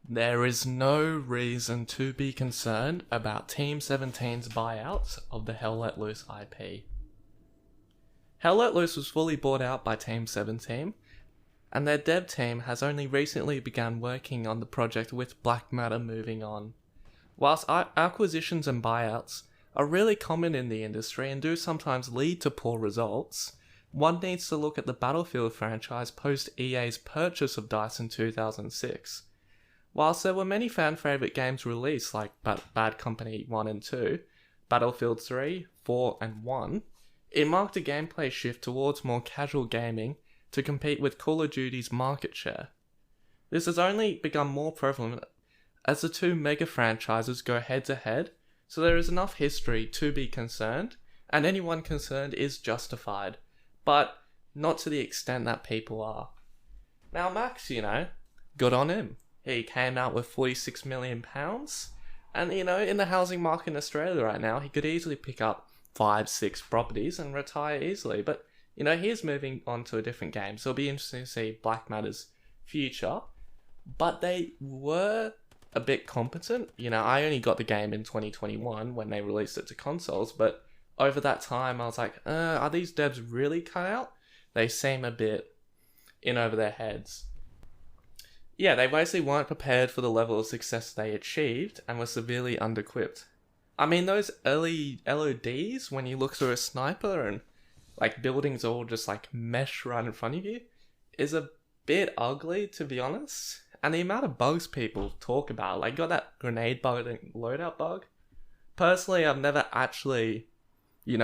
There is no reason to be concerned about Team17's buyout of the Hell Let Loose IP. Hell Let Loose was fully bought out by Team17, and their dev team has only recently begun working on the project with Black Matter moving on. Whilst acquisitions and buyouts are really common in the industry and do sometimes lead to poor results, one needs to look at the Battlefield franchise post EA's purchase of DICE in 2006. Whilst there were many fan-favourite games released like Bad Company 1 and 2, Battlefield 3, 4 and 1, it marked a gameplay shift towards more casual gaming to compete with Call of Duty's market share. This has only become more prevalent as the two mega franchises go head-to-head, so there is enough history to be concerned, and anyone concerned is justified, but not to the extent that people are. Now Max, good on him. He came out with £46 million, and in the housing market in Australia right now, he could easily pick up 5-6 properties and retire easily, but he is moving on to a different game, so it'll be interesting to see Black Matter's future. But they were a bit competent. I only got the game in 2021 when they released it to consoles, but over that time I was like, are these devs really cut out? They seem a bit in over their heads. Yeah, they basically weren't prepared for the level of success they achieved and were severely under-equipped. I mean, those early LODs, when you look through a sniper and buildings all just mesh right in front of you, is a bit ugly, to be honest. And the amount of bugs people talk about, got that grenade bug and loadout bug. Personally, I've never actually,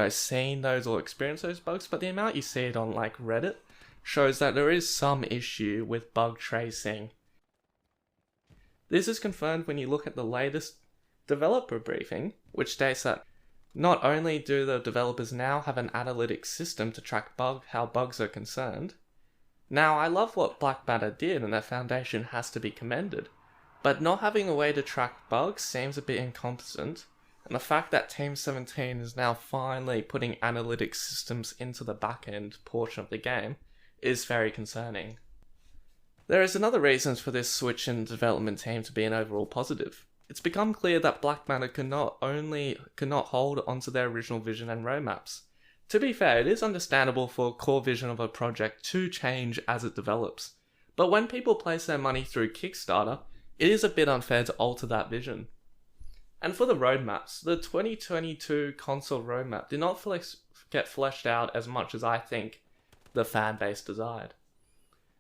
seen those or experienced those bugs, but the amount you see it on Reddit shows that there is some issue with bug tracing. This is confirmed when you look at the latest developer briefing, which states that not only do the developers now have an analytics system to track how bugs are concerned. Now, I love what Black Matter did and their foundation has to be commended, but not having a way to track bugs seems a bit incompetent, and the fact that Team17 is now finally putting analytics systems into the back-end portion of the game is very concerning. There is another reason for this switch in development team to be an overall positive. It's become clear that Black Matter cannot hold onto their original vision and roadmaps. To be fair, it is understandable for a core vision of a project to change as it develops, but when people place their money through Kickstarter, it is a bit unfair to alter that vision. And for the roadmaps, the 2022 console roadmap did not get fleshed out as much as I think the fan base desired.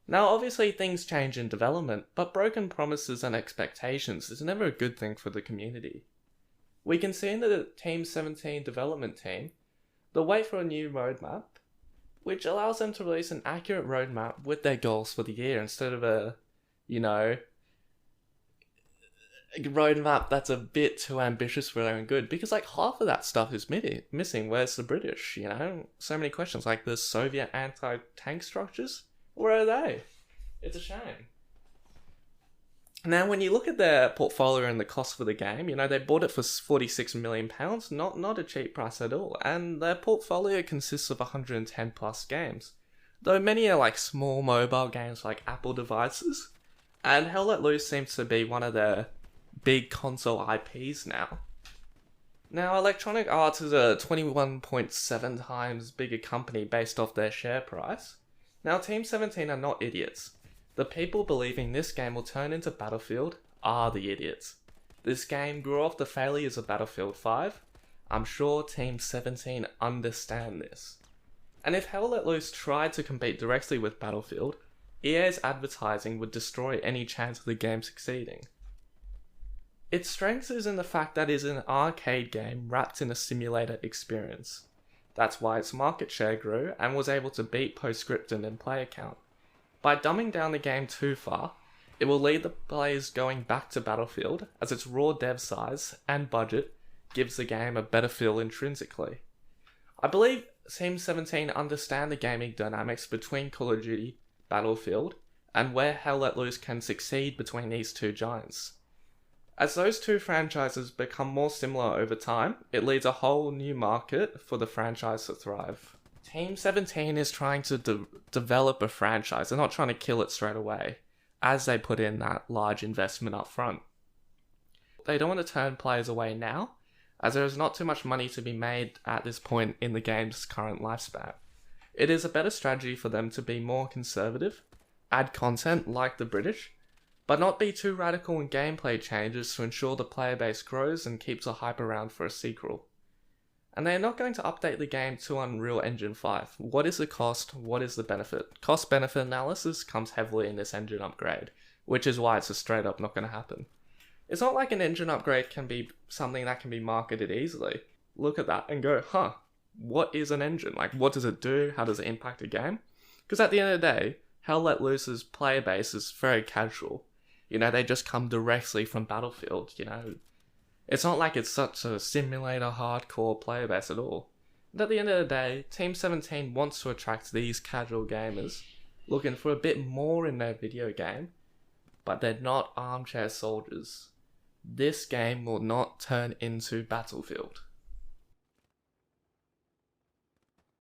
Now obviously things change in development, but broken promises and expectations is never a good thing for the community. We can see in the Team17 development team, they'll wait for a new roadmap, which allows them to release an accurate roadmap with their goals for the year instead of a roadmap that's a bit too ambitious for their own good, because half of that stuff is missing. Where's the British? So many questions the Soviet anti-tank structures. Where are they? It's a shame. Now, when you look at their portfolio and the cost for the game, they bought it for £46 million, not a cheap price at all, and their portfolio consists of 110 plus games, though many are small mobile games Apple devices, and Hell Let Loose seems to be one of their big console IPs now. Now, Electronic Arts is a 21.7 times bigger company based off their share price. Now, Team17 are not idiots. The people believing this game will turn into Battlefield are the idiots. This game grew off the failures of Battlefield 5. I'm sure Team17 understand this. And if Hell Let Loose tried to compete directly with Battlefield, EA's advertising would destroy any chance of the game succeeding. Its strength is in the fact that it is an arcade game wrapped in a simulator experience. That's why its market share grew and was able to beat Postscriptum in player count. By dumbing down the game too far, it will lead the players going back to Battlefield, as its raw dev size and budget gives the game a better feel intrinsically. I believe Team17 understand the gaming dynamics between Call of Duty, Battlefield, and where Hell Let Loose can succeed between these two giants. As those two franchises become more similar over time, it leads a whole new market for the franchise to thrive. Team17 is trying to develop a franchise. They're not trying to kill it straight away. as they put in that large investment up front. They don't want to turn players away now, as there is not too much money to be made at this point in the game's current lifespan. It is a better strategy for them to be more conservative, add content like the British, but not be too radical in gameplay changes to ensure the player base grows and keeps a hype around for a sequel. And they are not going to update the game to Unreal Engine 5. What is the cost? What is the benefit? Cost-benefit analysis comes heavily in this engine upgrade, which is why it's a straight up not going to happen. It's not like an engine upgrade can be something that can be marketed easily. Look at that and go, huh, what is an engine? Like, what does it do? How does it impact a game? Because at the end of the day, Hell Let Loose's player base is very casual. They just come directly from Battlefield, It's not like it's such a simulator hardcore player base at all. And at the end of the day, Team17 wants to attract these casual gamers looking for a bit more in their video game, but they're not armchair soldiers. This game will not turn into Battlefield.